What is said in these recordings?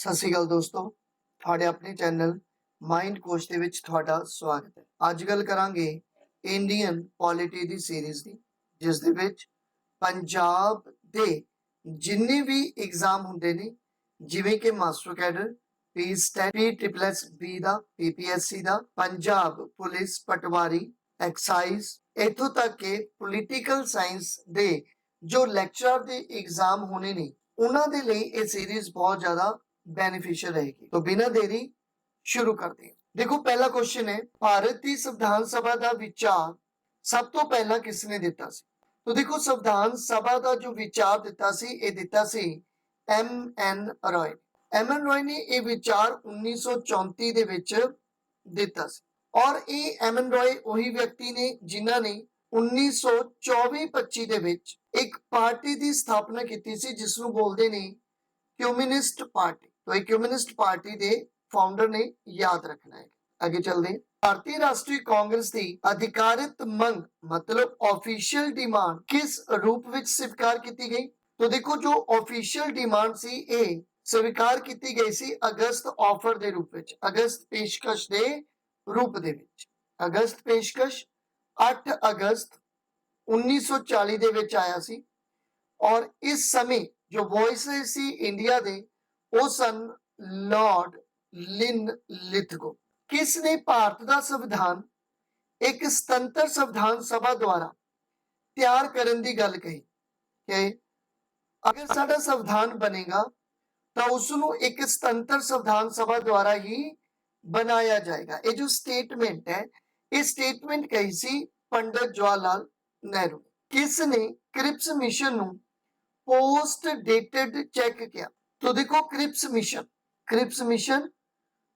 ਸਤਿ ਸ਼੍ਰੀ ਅਕਾਲ ਦੋਸਤੋ, ਤੁਹਾਡੇ ਆਪਣੇ ਚੈਨਲ ਮਾਈਂਡ ਕੋਚ ਦੇ ਵਿੱਚ ਤੁਹਾਡਾ ਸਵਾਗਤ ਹੈ। ਅੱਜ ਗੱਲ ਕਰਾਂਗੇ ਇੰਡੀਅਨ ਪੋਲਿਟੀ ਦੀ ਸੀਰੀਜ਼ ਦੀ, ਜਿਸ ਦੇ ਵਿੱਚ ਪੰਜਾਬ ਦੇ ਜਿੰਨੇ ਵੀ ਐਗਜ਼ਾਮ ਹੁੰਦੇ ਨੇ, ਜਿਵੇਂ ਕਿ ਮਾਸਟਰ ਕੈਡਰ, PSSB ਦਾ, PPSC ਦਾ, ਪੰਜਾਬ ਪੁਲਿਸ ਪਟਵਾਰੀ, ਐਕਸਾਈਜ਼, ਇੱਥੋਂ ਤੱਕ ਕਿ ਪੋਲੀਟੀਕਲ ਸਾਇੰਸ ਦੇ ਜੋ ਲੈਕਚਰਰ ਦੇ ਐਗਜ਼ਾਮ ਹੋਣੇ ਨੇ, ਉਹਨਾਂ ਦੇ ਲਈ ਇਹ ਸੀਰੀਜ਼ ਬਹੁਤ ਜ਼ਿਆਦਾ बेनिफिशियल रहेगी। तो बिना देरी शुरू करते हैं। देखो, पहला क्वेश्चन है, भारत की संविधान सभा का विचार सब तो पहला किसने दिता सी? तो देखो, संविधान सभा का जो विचार दिता सी, ये दिता सी M.N. रॉय। M.N. रॉय ने ये विचार 1934 ਦੇ ਵਿੱਚ ਦਿੱਤਾ ਸੀ, ਔਰ ਇਹ M.N. रॉय ਉਹੀ ਵਿਅਕਤੀ ਨੇ ਜਿਨ੍ਹਾਂ ਨੇ 1924-25 ਦੇ ਵਿੱਚ ਇੱਕ ਪਾਰਟੀ ਦੀ ਸਥਾਪਨਾ ਕੀਤੀ ਸੀ, ਜਿਸ ਨੂੰ ਬੋਲਦੇ ਨੇ कम्युनिस्ट पार्टी। तो एक कम्युनिस्ट पार्टी के फाउंडर ने याद रखना है। आगे चलते हैं। भारतीय राष्ट्रीय कांग्रेस की अधिकारित मंग मतलब ऑफिशियल डिमांड किस रूप में स्वीकार की गई? तो देखो, जो ऑफिशियल डिमांड सी ए स्वीकार की गई सी अगस्त ऑफर के रूप में, अगस्त पेशकश के रूप दे विच। अगस्त पेशकश 8 अगस्त 1940 ਦੇ ਵਿੱਚ ਆਇਆ ਸੀ, और इस समय जो वॉइसेस सी इंडिया दे वो सन लॉर्ड लिनलिथगो। किसने भारत का संविधान एक स्वतंत्र संविधान सभा द्वारा तैयार करने की गल कही कि अगर साडा संविधान बनेगा तो उसनों एक स्वतंत्र संविधान सभा द्वारा ही बनाया जाएगा। ये जो स्टेटमेंट है, ये स्टेटमेंट कही सी पंडित जवाहरलाल नेहरू। किसने क्रिप्स मिशन नूं पोस्ट डेटेड चेक किया? तो देखो, क्रिप्स मिशन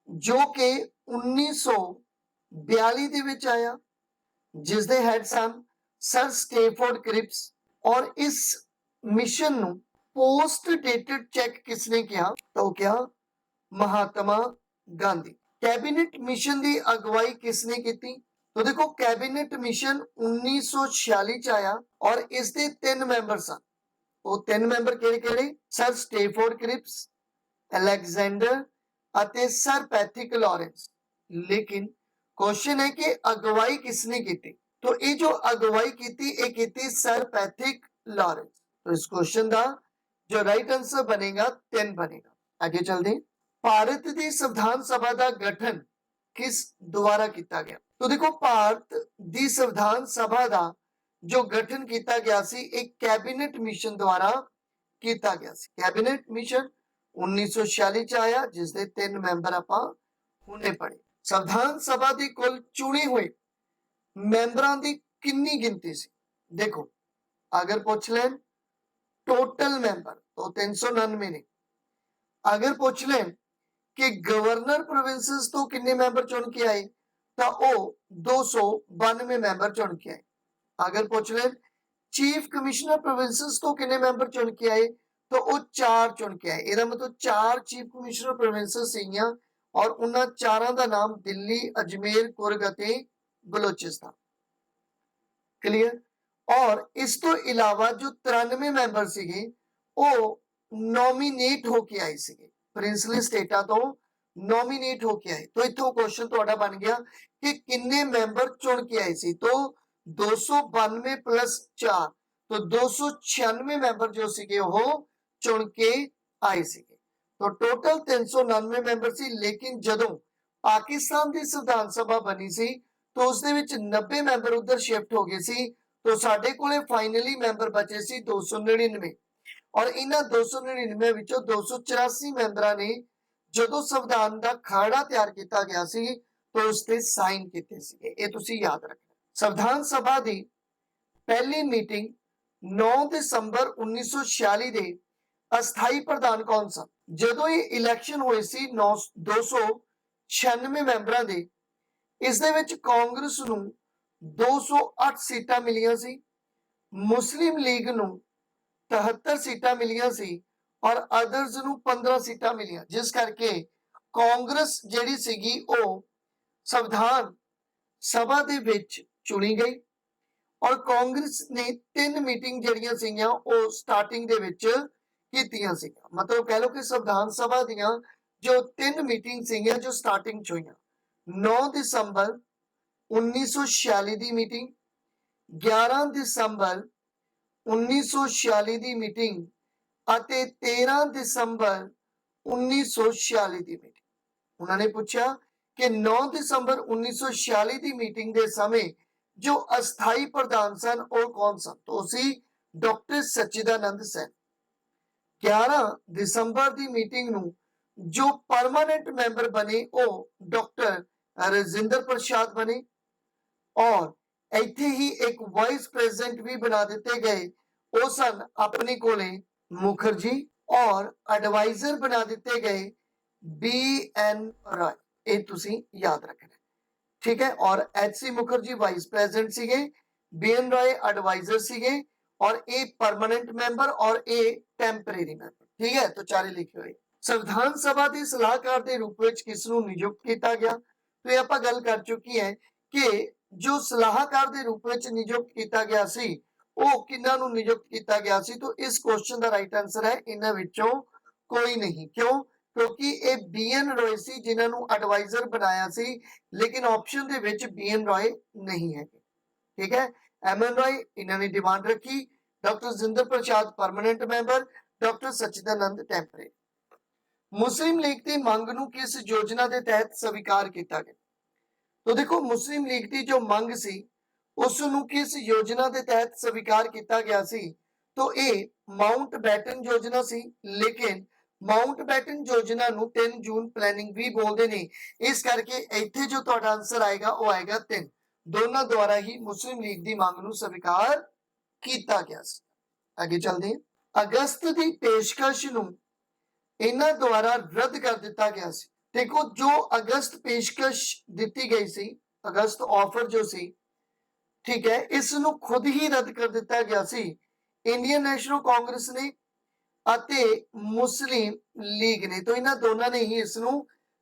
जो कि 1942 ਦੇ ਵਿੱਚ ਆਇਆ, ਜਿਸ ਦੇ ਹੈਡ ਸਨ ਸਰ ਸਟੇਫੋਰਡ क्रिप्स। और इस मिशन ਨੂੰ पोस्ट डेटेड चेक किसने किया? तो क्या महात्मा गांधी। कैबिनेट मिशन की अगवाई किसने की? तो देखो, कैबिनेट मिशन 1946 च आया, और इसके 3 मैंबर सन। वो 3 मैंबर ਕਿਹੜੇ? सर स्टेफोर्ड क्रिप्स, अलेक्जेंडर ਅਤੇ सर पैथिक लॉरेंस। लेकिन क्वेश्चन है कि अगवाई किसने की? तो ये जो अगवाई की सर पैथिक लॉरेंस। तो इस क्वेश्चन का जो राइट आंसर बनेगा 3 बनेगा। आगे चलते हैं। भारत की संविधान सभा का गठन किस द्वारा किया गया? तो देखो, भारत की संविधान सभा का जो गठन किया गया सी, एक कैबिनेट मिशन द्वारा किया गया सी। कैबिनेट मिशन 1946 च आया, जिस दे 3 मैंबर आपां हुणे पढ़े। संविधान सभा की कुल चुने हुए मैंबरां दी कितनी गिनती सी? देखो, अगर पूछ लें टोटल मैंबर तो 399 ने। अगर पूछ लें कि गवर्नर प्रोविंसेस तो कितने मैंबर चुन के आए, तो वो 292 मैंबर चुन के आए। अगर पूछ लें चीफ कमिश्नर प्रोविंसेस तो कितने मैंबर चुन के आए, तो वो 4 चुन के आए। इसका मतलब 4 चीफ कमिश्नर प्रोविंसेस सीगियां, और उन्हां 4 का नाम दिल्ली, अजमेर, कुर्ग अते बलोचिस्तान। क्लियर? और इस तो इलावा जो 93 मैंबर सीगे वो नॉमिनेट होके आए सीगे, प्रिंसली स्टेटा तो नॉमिनेट होके आए। तो इत्थों क्वेश्चन तुहाडा बन गया कि किन्ने मैंबर चुन के आए सी? तो 292 प्लस 4, तो 296 मैंबर जो सीगे वो चुन के आए सीगे। तो टोटल 399 मैंबर सी। लेकिन जदों पाकिस्तान की संविधान सभा बनी सी, तो उसदे विच 90 मैंबर उधर शिफ्ट हो गए सी। तो साडे कोले फाइनली मैंबर बचे सी 299, और इन्हां 299 विचों 284 मैंबरां ने जदों संविधान का खाड़ा तैयार किया गया सी, तो उसते साइन कीते सीगे। ये तुसीं याद रखना। संविधान सभा की पहली मीटिंग 9 दिसंबर 1946 के अस्थाई प्रधान कौन सा? जदों ये इलैक्शन हुए सी 296 मैंबरां दे, इस दे विच कांग्रेस नूं 208 सीटां मिलियां सी, मुस्लिम लीग नूं 73 सीटां मिलियां सी, और अदर्स नूं 15 सीटां मिलियां, जिस करके कांग्रेस जिहड़ी सीगी वो संविधान सभा दे विच चुनी गई। और कांग्रेस ने 3 मीटिंग जड़ियां सीगियां वो स्टार्टिंग दे विच कीतियां सीगियां। मतलब कह लो कि संविधान सभा दीयां जो 3 मीटिंग सीगियां जो स्टार्टिंग च होईयां 9 दिसंबर 1946 ਦੀ ਮੀਟਿੰਗ 11 ਦਿਸੰਬਰ 1946 ਦੀ ਮੀਟਿੰਗ ਅਤੇ 13 ਦਿਸੰਬਰ 1946 ਦੀ ਮੀਟਿੰਗ ਉਹਨਾਂ ਨੇ ਪੁੱਛਿਆ ਕਿ 9 ਦਿਸੰਬਰ 1946 ਦੀ ਮੀਟਿੰਗ ਦੇ ਸਮੇਂ ਜੋ ਅਸਥਾਈ ਪ੍ਰਧਾਨ ਸਨ ਉਹ ਕੌਣ ਸਨ तो सी डॉक्टर सच्चिदानंद सैन 11 ਦਿਸੰਬਰ ਦੀ ਮੀਟਿੰਗ ਨੂੰ जो परमानेंट मैंबर बने वो डॉक्टर राजेंद्र प्रसाद बने और इत्थे ही एक वाइस प्रेसिडेंट भी बना दिते गए वो सन अपने कोले मुखर्जी और एडवाइजर बना दिते गए BN रॉय ये तुसी याद रखना ठीक है और HC मुखर्जी वाइस प्रेसिडेंट सीगे BN रॉय एडवाइजर सीगे और ए परमानेंट मैंबर और ए टेंपरेरी मैंबर ठीक है तो चारे लिखे हुए संविधान सभा के सलाहकार के रूप में किसनों नियुक्त किया गया तो आप गल कर चुकी है कि जो सलाहकार के रूप में नियुक्त किया गया सी वो किन्हां नूं नियुक्त किया गया सी तो इस क्वेश्चन का राइट आंसर है इन्हां विचों कोई नहीं क्यों क्योंकि ये BN रॉय सी जिन्हां नूं एडवाइजर बनाया सी लेकिन ऑप्शन दे विच BN रॉय नहीं है ठीक है MN रॉय इन्हां ने डिमांड रखी doctor Rajendra Prasad permanent member doctor सच्चिदानंद टेंपरेरी मुस्लिम लीग की मंग नूं किस योजना के तहत स्वीकार किया गया तो देखो मुस्लिम लीग की जो मंग सी उस नूं किस योजना के तहत स्वीकार किया गया सी तो ये माउंट बैटन योजना सी लेकिन माउंट बैटन योजना नूं 3 जून प्लैनिंग भी बोलते हैं इस करके इत्थे जो तुहाडा आंसर आएगा वो आएगा 3 दोनों द्वारा ही मुस्लिम लीग की मंग नूं स्वीकार किया गया सी आगे चलते हैं अगस्त की पेशकश नूं इन्हां द्वारा रद्द कर दिता गया सी देखो जो अगस्त पेशकश दी गई सी अगस्त ऑफर जो सी ठीक है इस नूं खुद ही रद्द कर दिता गया सी इंडियन नेशनल कांग्रेस ने अते मुस्लिम लीग ने तो इन्हां दोनों ने ही इस नूं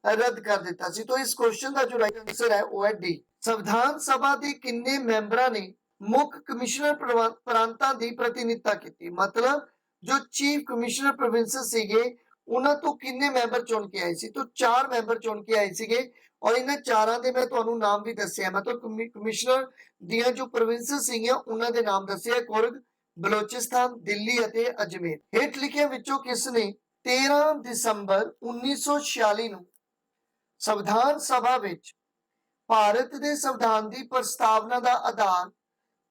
रद्द कर दिता सी तो इस क्वेश्चन का जो राइट आंसर है वो है डी संविधान सभा के किन्ने मैंबरां ने मुख्य कमिश्नर प्रांतां दी प्रतिनिधिता की मतलब जो चीफ कमिश्नर प्रोविंसेस सीगे उन्हां तो किन्ने मैंबर चुन के आए सी तो 4 मैंबर चुन के आए सीगे और इन्हां चारां दे मैं तुहानू नाम भी दस्सिया मतलब कमिश्नर दियां जो प्रोविंसेस सीगियां उन्हां दे नाम दस्सिया कुर्ग बलोचिस्तान दिल्ली अते अजमेर हेठ लिखियां विचों किसने 13 दिसंबर 1946 ਨੂੰ संविधान सभा विच भारत दे संविधान दी प्रस्तावना दा आधार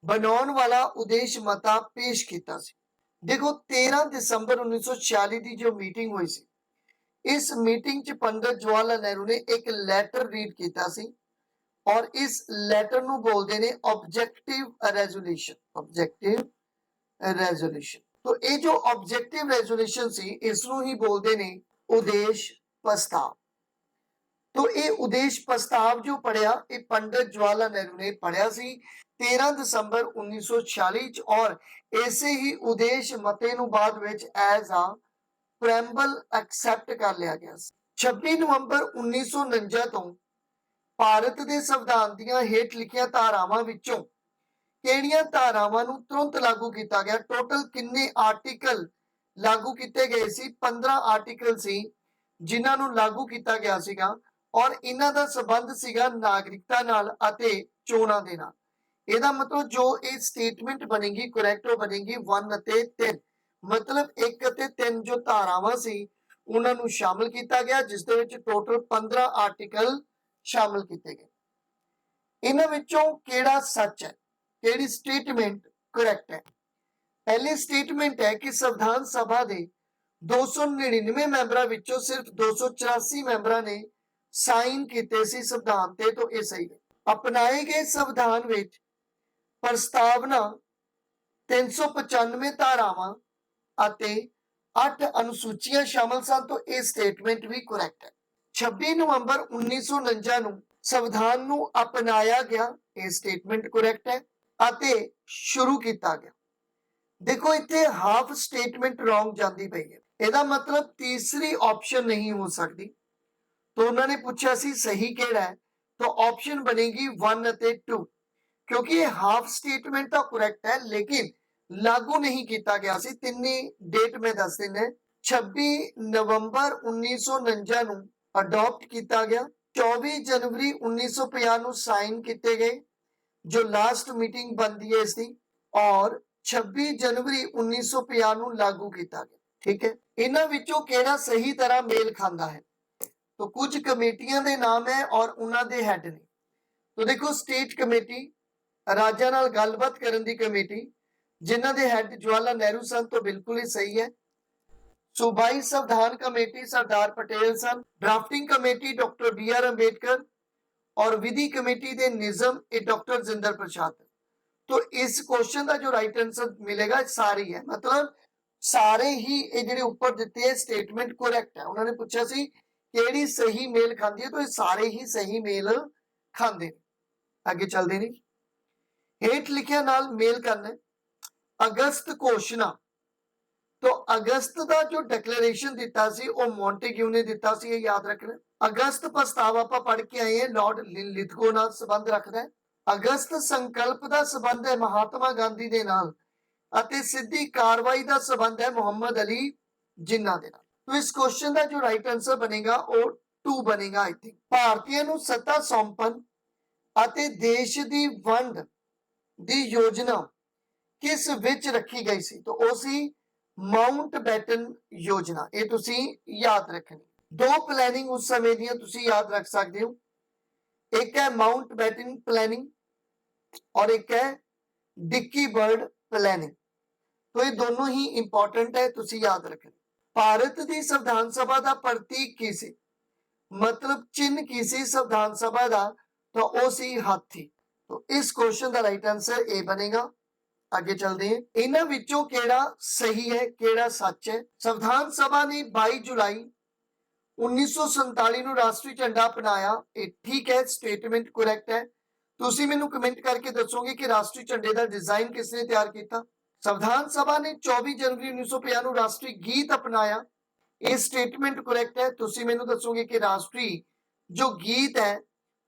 बनाउण वाला उद्देश मता पेश कीता सी देखो 13 दिसंबर 1946 की जो मीटिंग हुई सी इस मीटिंग च पंडित जवाहरलाल नेहरू ने एक लैटर रीड किया सी और इस लैटर नु बोलते ने ऑब्जेक्टिव रेजोल्यूशन तो ये जो ऑब्जेक्टिव रेजोल्यूशन सी इस नु ही बोलते ने उद्देश प्रस्ताव तो ये उद्देश प्रस्ताव जो पढ़िया ये पंडित जवाहरलाल नेहरू ने पढ़िया सी 13 दिसंबर 1946 और ऐसे ही उद्देश मते नु बाद विच एज आ प्रेम्बल एक्सेप्ट कर लिया गया 26 नवंबर 1949 तो भारत के संविधान दीयां हेठ लिखियां धारावां विचों किहड़ियां धारावां नूं तुरंत लागू किया गया टोटल किन्ने आर्टिकल लागू किए गए सी 15 आर्टिकल सी जिन्हां नूं लागू किया गया सीगा और इन्हां दा संबंध सीगा नागरिकता नाल अते चोणां दे नाल ਇਹਦਾ मतलब जो ये स्टेटमेंट बनेगी करैक्ट बनेगी 1 ਅਤੇ 3 मतलब 1 ਅਤੇ 3 जो धारावां सी उन्हां नूं शामिल किया गया जिस दे विच टोटल 15 आर्टिकल शामिल किए गए इन्हां विचों किहड़ा सच है किहड़ी स्टेटमेंट करैक्ट है पहली स्टेटमेंट है कि संविधान सभा दे 299 मैंबरां विचों सिर्फ 284 मैंबरां ने साइन कीते सी संविधान ते तो ये सही है अपनाए गए संविधान विच प्रस्तावना 395 धारावां अते 8 अनुसूचियां शामिल सन तो यह स्टेटमेंट भी करैक्ट है 26 नवंबर 1949 ਨੂੰ संविधान ਨੂੰ अपनाया गया यह स्टेटमेंट करैक्ट है अते शुरू किया गया देखो इत्थे हाफ स्टेटमेंट रॉन्ग जाती पई है ਇਹਦਾ मतलब तीसरी ऑप्शन नहीं हो सकती तो उन्होंने पूछा सी सही केड़ा है तो ऑप्शन बनेगी 1 ਅਤੇ 2 क्योंकि ये हाफ स्टेटमेंट तो करैक्ट है लेकिन लागू नहीं किया गया सी तीन डेट में दस दिन है 26 ਨਵੰਬਰ 1949 ਨੂੰ ਅਡਾਪਟ ਕੀਤਾ ਗਿਆ। 24 ਜਨਵਰੀ 1950 ਨੂੰ ਸਾਈਨ ਕੀਤੇ ਗਏ ਜੋ ਲਾਸਟ ਮੀਟਿੰਗ ਬਣਦੀ ਹੈ ਇਸ ਦੀ, ਔਰ 26 ਜਨਵਰੀ 1950 ਨੂੰ ਲਾਗੂ ਕੀਤਾ ਗਿਆ। ਠੀਕ ਹੈ, ਇਹਨਾਂ ਵਿੱਚੋਂ ਕਿਹੜਾ ਸਹੀ ਤਰ੍ਹਾਂ ਮੇਲ ਖਾਂਦਾ ਹੈ? तो कुछ कमेटियां दे नाम है और उन्हां दे हेड ने। तो देखो स्टेट कमेटी, राज्यां नाल गलबात करन दी कमेटी, जिन्हां दे हेड जवाहरलाल नेहरू सन, तो बिल्कुल ही सही है। सूबाई संविधान कमेटी सरदार पटेल सन। Drafting committee doctor BR Ambedkar और विधि कमेटी दे निज़म ए डॉक्टर जिंदर प्रसाद। तो इस क्वेश्चन का जो राइट आंसर मिलेगा सारी है, मतलब सारे ही ये जिहड़े ऊपर दिते है स्टेटमेंट करैक्ट है। उन्होंने पूछा सी केड़ी सही मेल खाती है, तो ये सारे ही सही मेल खाते हैं। आगे चलते नहीं, हेठ लिखिया नाल मेल करना। अगस्त घोषणा, तो अगस्त का जो डिक्लेरेशन दिता सी वो मॉन्टेग्यू ने दिता सी, ये याद रखना। अगस्त प्रस्ताव आपां पढ़ के आए हैं, लॉर्ड लिथगो नाल संबंध रखदा है। अगस्त संकल्प का संबंध है महात्मा गांधी दे नाल, अते सिद्धी कार्रवाई का संबंध है मुहम्मद अली जिन्ना दे नाल। तो इस क्वेश्चन का जो राइट आंसर बनेगा वो 2 बनेगा। आई थिंक भारतीयों को सत्ता सौंपन अते देश की वंड की योजना किस विच रखी गई सी? तो वो सी माउंटबेटन योजना। ये तुसी याद रखनी। 2 प्लैनिंग उस समय दी तुसी याद रख सकते हो, एक है माउंटबेटन प्लैनिंग और एक है डिक्की बर्ड प्लैनिंग। तो ये दोनों ही इंपॉर्टेंट है, तुसी याद रखनी। भारत की संविधान सभा का प्रतीक की सी, मतलब चिन्ह की सी संविधान सभा का? तो वो सी हाथी। तो इस क्वेश्चन का राइट आंसर ए बनेगा। आगे चलते हैं, इन्हां विचों केड़ा सही है केड़ा सच है? संविधान सभा ने 22 जुलाई 1947 ਨੂੰ राष्ट्रीय झंडा अपनाया, ये ठीक है, स्टेटमेंट करैक्ट है। तुसी मैनू कमेंट करके दसोगे कि राष्ट्रीय झंडे का डिजाइन किसने तैयार किया? संविधान सभा ने 24 जनवरी 1950 ਨੂੰ राष्ट्रीय गीत अपनाया, ये स्टेटमेंट करैक्ट है। तुसी मैनू दसोगे कि राष्ट्रीय जो गीत है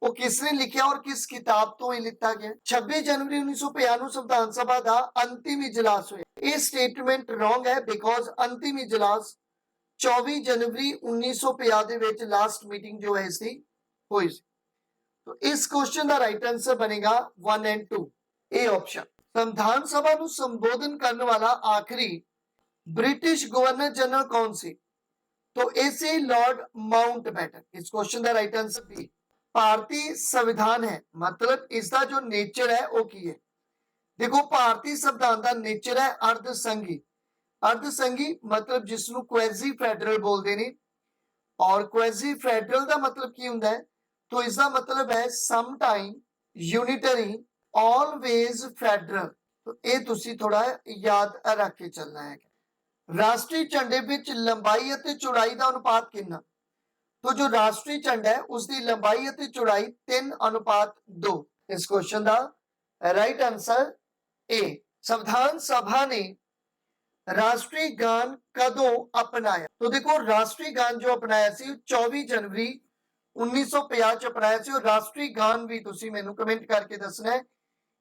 वो किसने लिखा और किस किताब तो ये लिखा गया? 26 जनवरी 1950 ਨੂੰ संविधान सभा का अंतिम इजलास हुआ, ये स्टेटमेंट रॉन्ग है, बिकॉज अंतिम इजलास 24 जनवरी 1950 ਦੇ ਵਿੱਚ लास्ट मीटिंग जो है इसकी हुई। तो इस क्वेश्चन का राइट आंसर बनेगा 1 और 2, ए ऑप्शन। संविधान सभा को संबोधन करने वाला आखिरी ब्रिटिश गवर्नर जनरल कौन सी? तो ऐसे लॉर्ड माउंटबेटन। इस क्वेश्चन का राइट आंसर बी। भारतीय संविधान है, मतलब इसका जो नेचर है वो की है? देखो भारतीय संविधान का नेचर है अर्धसंघी। अर्धसंघी मतलब जिसनों क्वेजी फेडरल बोलते हैं, और क्वेजी फेडरल का मतलब की हुंदा है? तो इसका मतलब है some time unitary always federal. तो ये तुसी थोड़ा याद रख के चलना है। राष्ट्रीय झंडे विच लंबाई और चौड़ाई का अनुपात कितना? तो जो राष्ट्रीय झंडा है उसकी लंबाई और चौड़ाई 3:2। इस क्वेश्चन का राइट आंसर ए। संविधान सभा ने राष्ट्रीय गान कदों अपनाया? तो देखो राष्ट्रीय गान जो अपनाया सी 24 जनवरी 1950 च अपनाया सी। और राष्ट्रीय गान भी तुसी मैनू कमेंट करके दसना है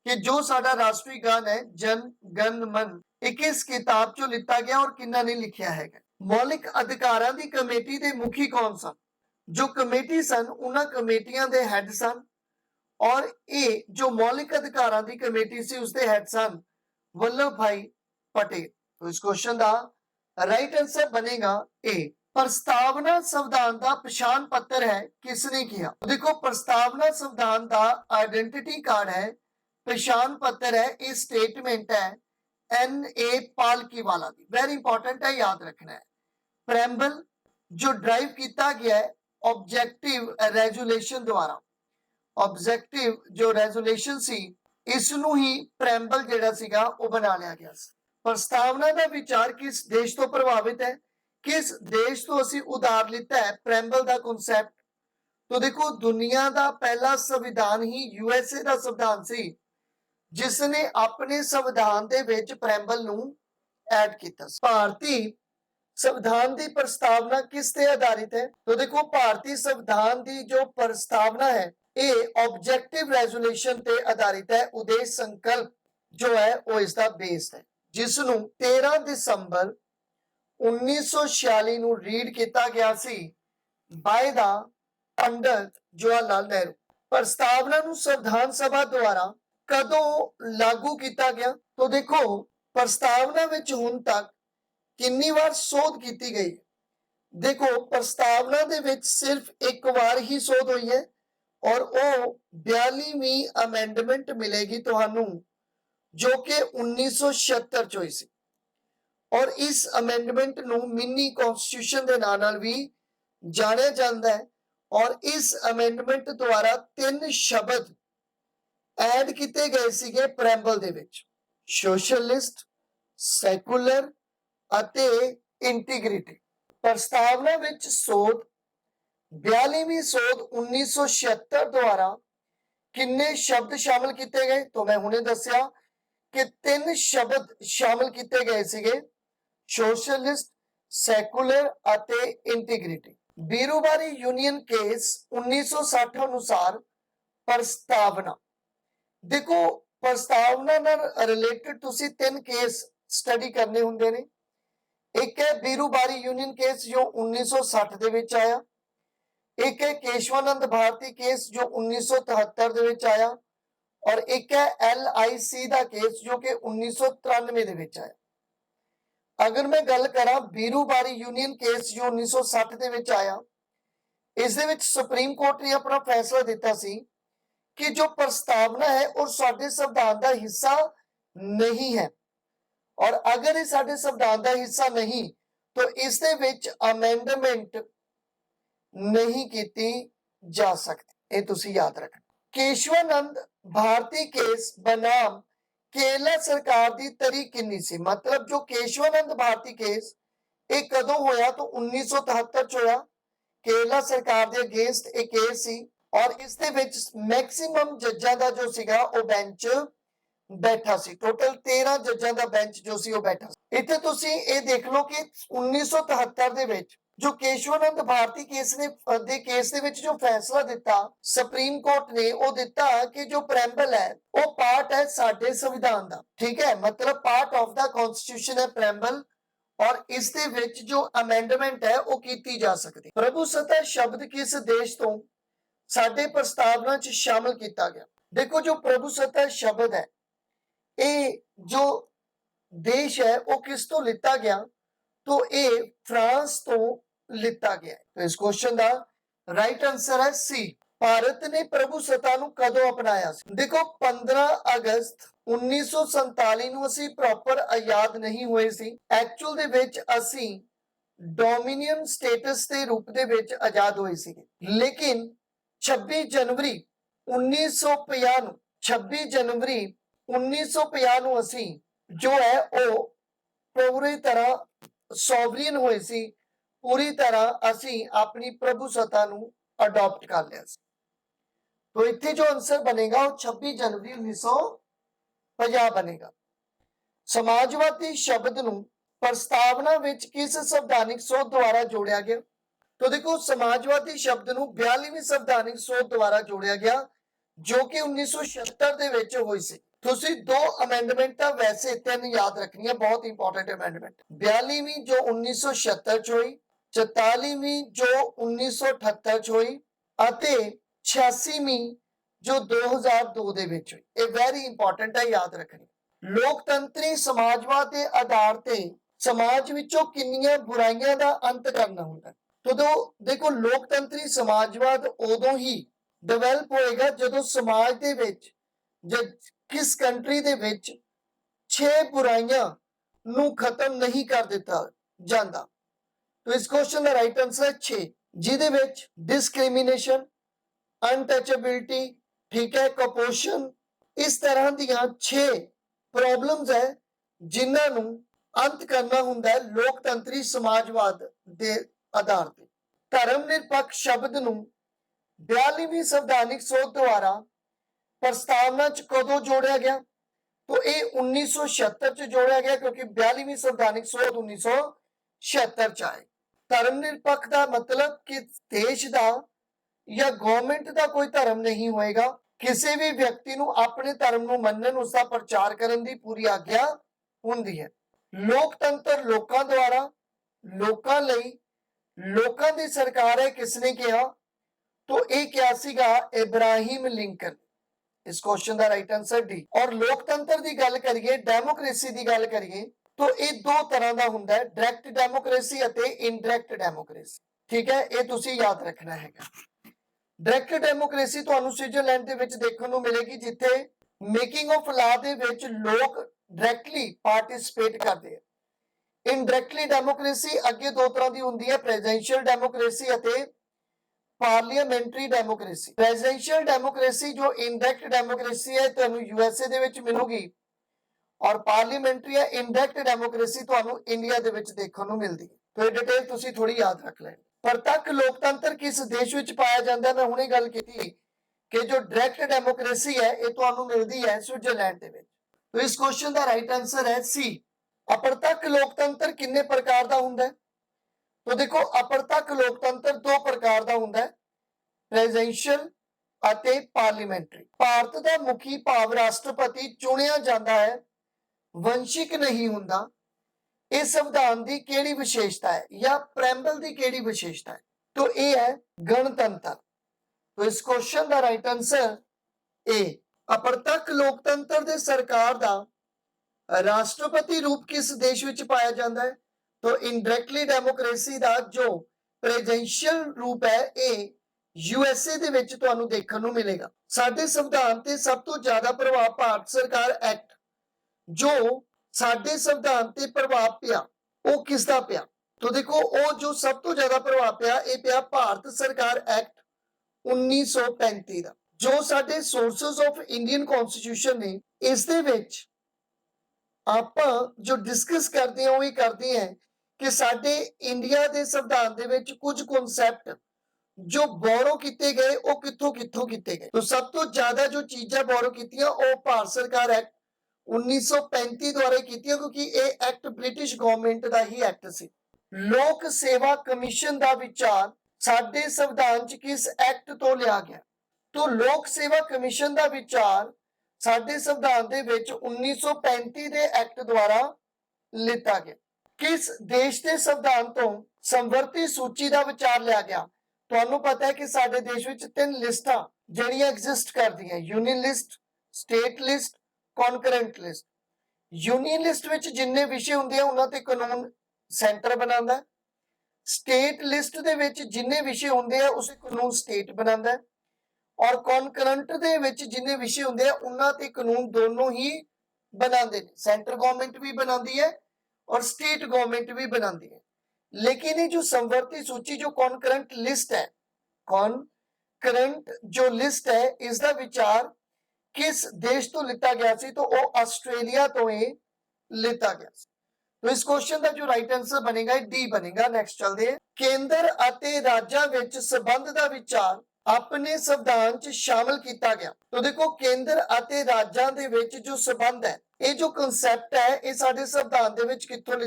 कि जो साडा राष्ट्रीय गान है जन गण मन, किस किताब चो लिता गया और किन्ना ने लिखिया है? मौलिक अधिकारां दी कमेटी दे मुखी कौन सन? जो कमेटी सन उन्हां कमेटियां दे हेड सन, और ये जो मौलिक अधिकारां दी कमेटी सी उसदे हेड सन वल्लभ भाई पटेल। तो इस क्वेश्चन का राइट आंसर बनेगा ए। प्रस्तावना संविधान का पहचान पत्र है, किसने किया? देखो प्रस्तावना संविधान का आइडेंटिटी कार्ड है, पहचान पत्र है, ये स्टेटमेंट है NA पालकीवाला की। वेरी इंपॉर्टेंट है, याद रखना है। प्रेम्बल जो ड्राइव किया गया है ऑब्जेक्टिव रेजुलेशन द्वारा, ऑब्जेक्टिव जो रेजुलेशन सी इसनू ही प्रेम्बल जेड़ा सीगा वो बना लिया गया। प्रस्तावना का विचार किस देश तो प्रभावित है? किस देश तो असी उधार लिता है प्रेम्बल का कॉन्सेप्ट? तो देखो दुनिया का पहला संविधान ही USA का संविधान सी जिसने अपने संविधान दे विच प्रेम्बल नू ऐड किया। भारतीय संविधान की प्रस्तावना किस ते आधारित है? तो देखो भारतीय संविधान की जो प्रस्तावना है ये ऑब्जेक्टिव रेजुलेशन ते आधारित है। उद्देश्य संकल्प जो है वो इसका बेस है, जिसनू 13 दिसंबर 1946 ਨੂੰ ਰੀਡ ਕੀਤਾ ਗਿਆ ਸੀ ਬਾय ਦਾ ਪੰਡਤ ਜਵਾਹਰ ਲਾਲ ਨਹਿਰੂ। ਪ੍ਰਸਤਾਵਨਾ ਨੂੰ ਸੰਵਿਧਾਨ ਸਭਾ ਦੁਆਰਾ ਕਦੋਂ ਲਾਗੂ ਕੀਤਾ ਗਿਆ? तो देखो प्रस्तावना ਵਿੱਚ ਹੁਣ ਤੱਕ ਕਿੰਨੀ ਵਾਰ ਸੋਧ ਕੀਤੀ ਗਈ? देखो प्रस्तावना ਦੇ ਵਿੱਚ ਸਿਰਫ ਇੱਕ ਵਾਰ ਹੀ ਸੋਧ ਹੋਈ ਹੈ और ਉਹ 42ਵੀਂ ਅਮੈਂਡਮੈਂਟ ਮਿਲੇਗੀ ਤੁਹਾਨੂੰ ਜੋ ਕਿ 1976 ਚ ਹੋਈ ਸੀ और इस अमेंडमेंट ਨੂੰ मिनी कॉन्स्टिट्यूशन ਦੇ ਨਾਂ ਨਾਲ ਵੀ ਜਾਣਿਆ ਜਾਂਦਾ है और इस अमेंडमेंट द्वारा 3 शब्द ਐਡ ਕੀਤੇ ਗਏ ਸੀਗੇ ਪ੍ਰੈਂਬਲ ਦੇ ਵਿੱਚ, ਸੋਸ਼ਲਿਸਟ, ਸੈਕੂਲਰ ਅਤੇ ਇੰਟੀਗ੍ਰਿਟੀ। ਪ੍ਰਸਤਾਵਨਾ ਵਿੱਚ ਸੋਧ 42ਵੀਂ ਸੋਧ 1976 ਦੁਆਰਾ ਕਿੰਨੇ ਸ਼ਬਦ ਸ਼ਾਮਲ ਕੀਤੇ ਗਏ? तो मैं ਹੁਣੇ ਦੱਸਿਆ ਕਿ 3 ਸ਼ਬਦ ਸ਼ਾਮਲ ਕੀਤੇ ਗਏ ਸੀਗੇ, ਸੋਸ਼ਲਿਸਟ, ਸੈਕੂਲਰ ਅਤੇ ਇੰਟੀਗ੍ਰਿਟੀ। ਬੀਰੂਬਾਰੀ यूनियन केस 1960 अनुसार प्रस्तावना, देखो प्रस्तावना ਨਾਲ ਰਿਲੇਟਡ ਤੁਸੀਂ 3 ਕੇਸ ਸਟੱਡੀ ਕਰਨੇ ਹੁੰਦੇ ਨੇ। ਇੱਕ ਹੈ ਬੀਰੂਬਾਰੀ यूनियन केस ਜੋ 1960 ਦੇ ਵਿੱਚ ਆਇਆ, ਇੱਕ ਹੈ ਕੇਸ਼ਵਾਨੰਦ ਭਾਰਤੀ ਕੇਸ ਜੋ 1973 ਦੇ ਵਿੱਚ ਆਇਆ और एक है LIC ਦਾ ਕੇਸ ਜੋ ਕਿ 1993 ਦੇ ਵਿੱਚ ਆਇਆ। अगर मैं गल करा बीरूबारी यूनियन केस जो 1960 ਦੇ ਵਿੱਚ ਆਇਆ, ਇਸ ਦੇ ਵਿੱਚ ਸੁਪਰੀਮ ਕੋਰਟ ਨੇ ਆਪਣਾ ਫੈਸਲਾ ਦਿੱਤਾ ਸੀ कि जो प्रस्तावना है और साडे संविधान का हिस्सा नहीं है और अगर ये साडे संविधान का हिस्सा नहीं तो इस दे विच अमेंडमेंट नहीं की जा सकती। ये तुसी याद रखना। केशवानंद भारती केस बनाम केरला सरकार की तरीक किन्नी सी, मतलब जो केशवानंद भारती केस ये कदों होया तो 1973 च होया, केरला सरकार के अगेंस्ट एक केस सी और इस दे विच मैक्सिमम जजां दा जो सीगा वो बेंच बैठा सी, टोटल 13 जजां दा बेंच जो सी वो बैठा सी। इत्थे तुसी ये देख लो कि 1973 दे विच जो केशवानंद भारती केस ने केस दे विच जो फैसला दिता सुप्रीम कोर्ट ने वो दिता कि जो प्रैम्बल है वो पार्ट है साडे संविधान दा, ठीक है, मतलब पार्ट ऑफ द कॉन्स्टिट्यूशन है प्रैम्बल और इस दे विच जो अमेंडमेंट है वो कीती जा सकती। प्रभु सत्ता शब्द किस देश तो साडे प्रस्तावना च शामिल किया गया? देखो जो प्रभु सत्ता शब्द है ये जो देश है वो किस तो लिता गया? तो ये फ्रांस तो लिता गया है। तो इस क्वेश्चन का राइट आंसर है सी। भारत ने प्रभु सत्ता नूं कदों अपनाया सी? देखो 15 अगस्त 1947 ਨੂੰ ਅਸੀਂ ਪ੍ਰੋਪਰ ਆਜ਼ਾਦ ਨਹੀਂ ਹੋਏ ਸੀ, ਐਕਚੁਅਲ ਦੇ ਵਿੱਚ ਅਸੀਂ ਡੋਮਿਨੀਅਨ ਸਟੇਟਸ ਦੇ ਰੂਪ ਦੇ ਵਿੱਚ ਆਜ਼ਾਦ ਹੋਏ ਸੀ, ਲੇਕਿਨ 26 जनवरी 1950 ਨੂੰ 26 जनवरी 1950 ਨੂੰ ਅਸੀਂ ਜੋ ਹੈ ਉਹ ਪੂਰੀ ਤਰ੍ਹਾਂ ਸੋਵਰੀਅਨ ਹੋਏ ਸੀ, पूरी तरह ਅਸੀਂ अपनी प्रभु सत्ता ਨੂੰ अडॉप्ट कर लिया ਸੀ। तो इत्थे जो आंसर बनेगा वो 26 जनवरी 1950 बनेगा। समाजवादी शब्द ਨੂੰ प्रस्तावना ਵਿੱਚ किस संवैधानिक सोध द्वारा जोड़िया गया? तो देखो समाजवादी शब्द ਨੂੰ 42ਵੀਂ संवैधानिक सोध द्वारा जोड़िया गया जो कि 1976 ਦੇ ਵਿੱਚ ਹੋਈ ਸੀ। ਤੁਸੀਂ 2 अमेंडमेंट ਤਾਂ वैसे 3 याद रखनी है, बहुत इंपॉर्टेंट अमेंडमेंट। 42ਵੀਂ जो 1976 ਚ ਹੋਈ, 44ਵੀਂ जो 1978 ਚ ਹੋਈ ਅਤੇ 86ਵੀਂ जो 2002 ਦੇ ਵਿੱਚ ਹੋਈ। ਇਹ ਵੈਰੀ ਇੰਪੋਰਟੈਂਟ ਹੈ, ਯਾਦ ਰੱਖਣੀ। ਲੋਕਤੰਤਰੀ ਸਮਾਜਵਾਦ ਦੇ ਆਧਾਰ ਤੇ ਸਮਾਜ ਵਿੱਚੋਂ ਕਿੰਨੀਆਂ ਬੁਰਾਈਆਂ ਦਾ ਅੰਤ ਕਰਨਾ ਹੁੰਦਾ? तो देखो लोकतंत्री समाजवाद उदों ही डेवलप होएगा जदों समाज दे विच किस कंट्री दे विच 6 बुराइयां नू खत्म नहीं कर दिता जाता। तो इस क्वेश्चन का राइट आंसर है 6, जिहदे विच डिस्क्रिमिनेशन, अनटचेबिलिटी, ठीक है, कुपोषण, इस तरह दियां 6 प्रॉब्लम्स है जिन्हां नू अंत करना हुंदा है लोकतंत्री समाजवाद दे आधार पे। धर्म निरपक्ष शब्द नू 42ਵੀਂ संवैधानिक सोध द्वारा प्रस्तावना च कदों जोड़िया गया? तो ये 1976 च जोड़िया गया क्योंकि 42ਵੀਂ संवैधानिक सोध 1976 च आए। धर्म निरपक्ष का मतलब कि देश का या गवर्नमेंट का कोई धर्म नहीं होएगा, किसी भी व्यक्ति नू अपने धर्म नू मनन उसका प्रचार करने की पूरी आग्या हुंदी है। लोकतंत्र लोकां द्वारा ਲੋਕਾਂ ਲਈ ਲੋਕਾਂ ਦੀ ਸਰਕਾਰ ਹੈ ਕਿਸਨੇ ਕਿਹਾ? तो ਇਹ ਕਿਹਾ ਸੀਗਾ ਇਬਰਾਹਿਮ ਲਿੰਕਨ। ਇਸ ਕੁਐਸਚਨ ਦਾ ਰਾਈਟ ਆਨਸਰ ਡੀ। ਔਰ ਲੋਕਤੰਤਰ ਦੀ ਗੱਲ ਕਰੀਏ, ਡੈਮੋਕ੍ਰੇਸੀ ਦੀ ਗੱਲ ਕਰੀਏ, तो ਇਹ ਦੋ ਤਰ੍ਹਾਂ ਦਾ ਹੁੰਦਾ ਹੈ, ਡਾਇਰੈਕਟ ਡੈਮੋਕ੍ਰੇਸੀ ਅਤੇ ਇਨਡਾਇਰੈਕਟ ਡੈਮੋਕ੍ਰੇਸੀ। ਠੀਕ ਹੈ, ਇਹ ਤੁਸੀਂ ਯਾਦ ਰੱਖਣਾ ਹੈਗਾ। ਡਾਇਰੈਕਟ ਡੈਮੋਕ੍ਰੇਸੀ ਤੁਹਾਨੂੰ ਸਵਿਟਜ਼ਰਲੈਂਡ ਦੇ ਵਿੱਚ ਦੇਖਣ ਨੂੰ ਮਿਲੇਗੀ, ਜਿੱਥੇ ਮੇਕਿੰਗ ਆਫ ਲਾ ਦੇ ਵਿੱਚ ਲੋਕ ਡਾਇਰੈਕਟਲੀ ਪਾਰਟਿਸਿਪੇਟ ਕਰਦੇ ਆ। ਇਨਡਾਇਰੈਕਟਲੀ ਡੈਮੋਕ੍ਰੇਸੀ ਅੱਗੇ ਦੋ ਤਰ੍ਹਾਂ ਦੀ ਹੁੰਦੀ ਹੈ, ਪ੍ਰੈਜ਼ੀਡੈਂਸ਼ੀਅਲ ਡੈਮੋਕ੍ਰੇਸੀ ਅਤੇ ਪਾਰਲੀਮੈਂਟਰੀ ਡੈਮੋਕ੍ਰੇਸੀ। ਪ੍ਰੈਜ਼ੀਡੈਂਸ਼ੀਅਲ ਡੈਮੋਕ੍ਰੇਸੀ ਜੋ ਇਨਡਾਇਰੈਕਟ ਡੈਮੋਕ੍ਰੇਸੀ ਹੈ ਤੁਹਾਨੂੰ ਯੂਐਸਏ ਦੇ ਵਿੱਚ ਮਿਲੂਗੀ, ਔਰ ਪਾਰਲੀਮੈਂਟਰੀ ਹੈ ਇਨਡਾਇਰੈਕਟ ਡੈਮੋਕ੍ਰੇਸੀ ਤੁਹਾਨੂੰ ਇੰਡੀਆ ਦੇ ਵਿੱਚ ਦੇਖਣ ਨੂੰ ਮਿਲਦੀ ਹੈ। तो ये डिटेल तुसी थोड़ी याद रख लें। प्रत्यक्ष लोकतंत्र किस देश विच पाया जाता है? मैं हुणे गल कीती कि जो डायरेक्ट डेमोक्रेसी है ये तुहानू मिलदी है स्विट्जरलैंड दे विच। तो इस क्वेश्चन दा राइट आंसर है सी। अप्रत्यक्ष लोकतंत्र किन्ने प्रकार दा हुंदा है? तो देखो अप्रत्यक्ष लोकतंत्र दो प्रकार दा हुंदा है, प्रेजिडेंशियल ਅਤੇ पार्लीमेंटरी। भारत दा मुखी भाव राष्ट्रपति चुनिया जाता है, वंशिक नहीं हुंदा। इस संविधान की केड़ी विशेषता है या प्रैम्बल की केड़ी विशेषता है? तो ये है गणतंत्र। तो इस क्वेश्चन का राइट आंसर ए। अप्रत्यक्ष लोकतंत्र दे सरकार दा राष्ट्रपति रूप किस देश विच पाया जाता है? तो इनडायरेक्टली डेमोक्रेसी दा जो प्रेजिडेंशियल रूप है ये यूएसए दे विच तुहानू देखण नू मिलेगा। साडे संविधान ते सब तो ज्यादा प्रभाव भारत सरकार एक्ट जो साडे संविधान ते प्रभाव पिया वो किसदा पिया? तो देखो वो जो सब तो ज्यादा प्रभाव पिया ये पिया भारत सरकार एक्ट 1935 दा। जो साडे सोर्सेस ऑफ इंडियन कॉन्स्टिट्यूशन ने इस दे विच आपां जो डिस्कस करते हैं वो ये करते हैं कि साडे इंडिया दे संविधान दे विच कुछ कॉन्सेप्ट जो बोरो किए गए वो कित्थों कित्थों किए गए। तो सब तो ज्यादा जो चीज़ां बोरो कीतियां वो भारत सरकार एक्ट 1935 द्वारा कीतियां, क्योंकि ये एक्ट ब्रिटिश गवर्नमेंट का ही एक्ट सी। लोक सेवा कमीशन का विचार साडे संविधान च किस एक्ट तो लिया गया? तो लोक सेवा कमीशन का विचार साडे संविधान दे विच 1935 दे एक्ट द्वारा लिता गया। किस देश के संविधान तो समवर्ती सूची का विचार लिया गया? तुहानू पता है कि साडे देश विच 3 लिस्टां जिहड़ियां एग्जिस्ट करदियां, union list, state list, concurrent list. Union list which जिन्ने विषय हुंदे आ उन्हां ते कानून सेंटर बनांदा है। स्टेट लिस्ट दे विच जिन्ने विषय हुंदे आ उस कानून स्टेट बनांदा है, और कॉन्करेंट दे विच जिन्ने विषय हुंदे आ उन्हां ते कानून दोनों ही बनांदे ने। सेंटर गवर्नमेंट भी बनांदी है और स्टेट गवर्नमेंट भी बनांदी है। लेकिन ये जो समवर्ती सूची जो कॉन्करेंट लिस्ट है, कॉन्करेंट जो लिस्ट है इसका विचार किस देश तो लिता गया सी? तो वो आस्ट्रेलिया तो ही लिता गया सी। तो इस क्वेश्चन का जो राइट आंसर बनेगा डी बनेगा। नेक्स्ट चलते हैं। केंद्र अते राज्यां विच संबंध का विचार अपने संविधान च शामिल किया गया। तो देखो केंद्र अते राज्यां दे विच जो संबंध है ये जो कंसेप्ट है ये साडे संविधान दे विच कित्थों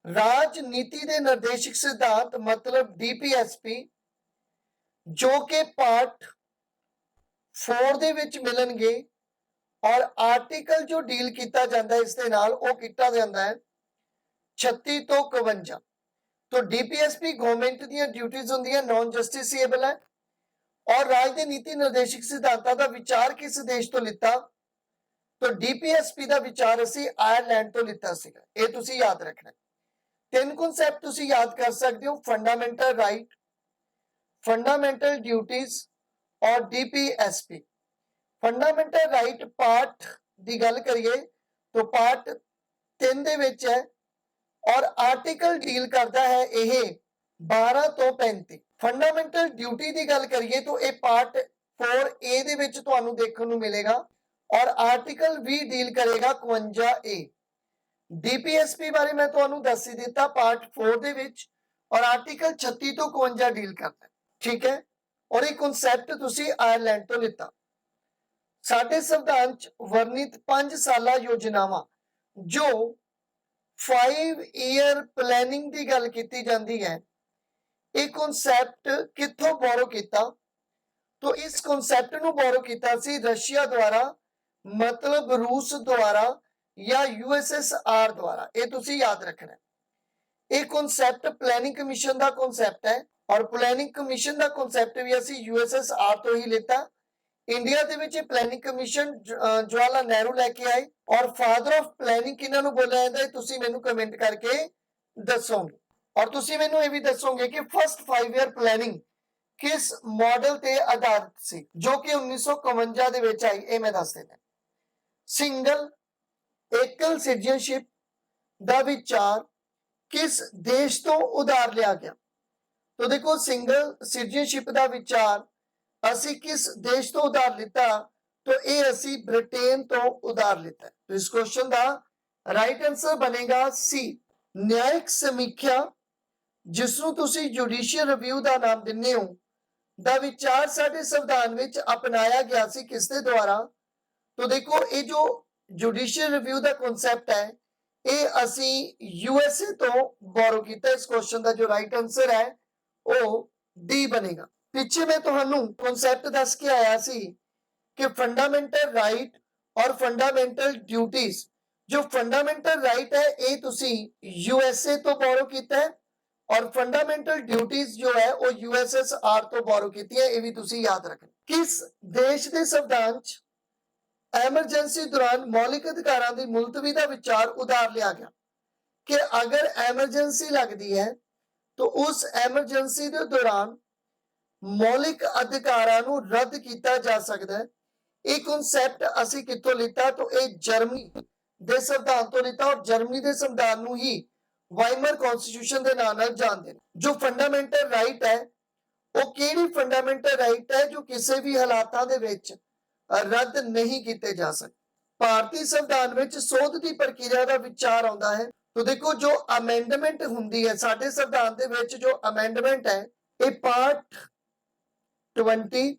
राजनीति दे निर्देशक सिद्धांत मतलब डीपीएसपी जो कि पार्ट 4 दे विच मिलणगे, और आर्टिकल जो डील किया जाता है इसके नाल वो किया जाता है 36 तो 51। तो डीपीएसपी गवर्नमेंट दी ड्यूटीज होंदियां नॉन जस्टिसेबल है। और राजनीति निर्देशक सिद्धांतां दा विचार किस देश तो लिता? तो डीपीएसपी का विचार असी आयरलैंड तो लिता सीगा। ये तुसी याद रखना। 3 कॉन्सेप्ट तुसी याद कर सकते हो, फंडामेंटल राइट, फंडामेंटल ड्यूटीज और डीपीएसपी। फंडामेंटल राइट पार्ट की गल करिए तो पार्ट 3 दे विच है, और आर्टिकल डील करता है यह 12 तो 35। फंडामेंटल ड्यूटी की गल करिए तो यह पार्ट 4A दे विच तुहानू देखने को मिलेगा, और आर्टिकल भी डील करेगा 52A। डीपीएसपी बारे मैं तुहानू दस ही दिता पार्ट 4 दे विच, और आर्टिकल 36 तो 52 डील करता है। ठीक है, और ये कॉन्सेप्ट तुसी आयरलैंड तो लिता। साडे संविधान च वर्णित 5 साला योजनावां जो 5 ईयर प्लैनिंग की गल की जाती है, ये कॉन्सेप्ट कित्थों बोरो किया? तो इस कॉन्सेप्ट नू बोरो किया सी रशिया द्वारा, मतलब रूस द्वारा या यूएसएसआर द्वारा, ये तुसी याद रखना है। ये कॉन्सैप्ट प्लैनिंग कमीशन का कॉन्सैप्ट है और प्लैनिंग कमीशन का कॉन्सैप्ट भी असी यूएसएसआर तो ही लेता। इंडिया दे विच प्लैनिंग कमीशन जवाहरलाल नेहरू लेके आए और फादर ऑफ प्लैनिंग किन्हां नूं बोलिया जांदा है, तुसी मैनूं कमेंट करके दसोगे। और तुसी मैनूं ये भी दसोगे कि फर्स्ट 5 ईयर प्लैनिंग किस मॉडल ते आधारित सी, जो कि 1951 दे विच आई, ये मैं दस देना। सिंगल एकल सिटीजनशिप दा विचार किस देश तो उधार लिया गया? तो देखो, सिंगल सिटीजनशिप का विचार असी किस देश तो उधार लिता? तो ये असी ब्रिटेन तो उधार लिता है। तो इस क्वेश्चन का राइट आंसर बनेगा सी, न्यायिक समीक्षा, जिसनूं तुसी जुडिशियल रिव्यू का नाम दिंदे हो, दा विचार साडे संविधान विच अपनाया गया सी किसदे द्वारा? तो देखो, ये जो जुडिशियल रिव्यू का कॉन्सैप्ट है, ये असी यूएसए तो बोरो किया। इस क्वेश्चन का जो राइट आंसर है वो डी बनेगा। पिछे मैं तुहानू कॉन्सैप्ट दस के आया सी कि फंडामेंटल राइट और फंडामेंटल ड्यूटीज, जो फंडामेंटल राइट है ये तुसी यूएसए तो बोरो किया है और फंडामेंटल ड्यूटीज जो है वो यूएसएसआर तो बोरो की है, ये भी तुसी याद रखना। किस देश के संविधान एमरजेंसी दौरान मौलिक अधिकारों की मुलतवी का विचार उधार लिया गया कि अगर एमरजेंसी लगती है तो उस एमरजेंसी के दौरान मौलिक अधिकारों रद्द किया जा सकता है। ये कॉन्सैप्ट असी कितों लिता? तो ये जर्मनी के संविधान तो लिता और जर्मनी के संविधान को ही वाइमर कॉन्स्टिट्यूशन के नाम नाल जानते हैं। जो फंडामेंटल राइट है वो केड़ी फंडामेंटल राइट है जो किसी भी हालातों दे विच रद्द नहीं किए जा सकते। भारतीय संविधान में सोध की प्रक्रिया का विचार आता है। तो देखो, जो अमेंडमेंट होंगी है साडे संविधान दे विच, जो अमेंडमेंट है ये पार्ट 20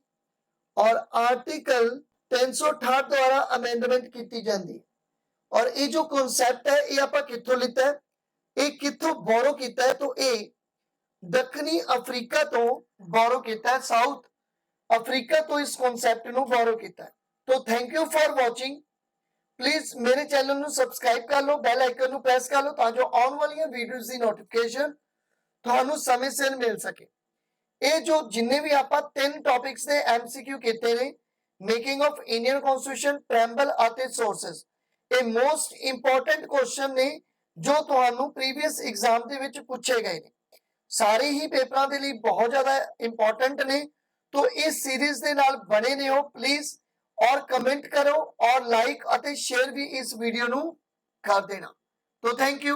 और आर्टिकल 368 द्वारा अमेंडमेंट की जाती है। और ये जो कॉन्सैप्ट है ये आपां कित्थों लिता है, ये कित्थों बोरो किया है? तो ये दक्षिणी अफ्रीका तो बोरो किया है, साउथ अफ्रीका तो इस कॉन्सैप्ट को बोरो किया है। तो thank you for watching. Please मेरे चैनल को सबसक्राइब कर लो, बैल आइकन को प्रेस कर लो ताकि आने वाली वीडियोस की नोटिफिकेशन थानू समय सिर मिल सके। ये जो जिन्ने भी आप 3 टॉपिक्स ने एमसीक्यू किए ने, making of Indian constitution, preamble और सोर्सेस, ये मोस्ट इंपोर्टेंट क्वेश्चन ने जो थानू प्रीवियस एग्जाम दे विच पूछे गए ने। सारे ही पेपरों के लिए बहुत ज्यादा इंपोर्टेंट ने। तो इस सीरीज के नाल बने ने हो प्लीज, और कमेंट करो और लाइक और शेयर भी इस वीडियो नू कर देना। तो थैंक यू।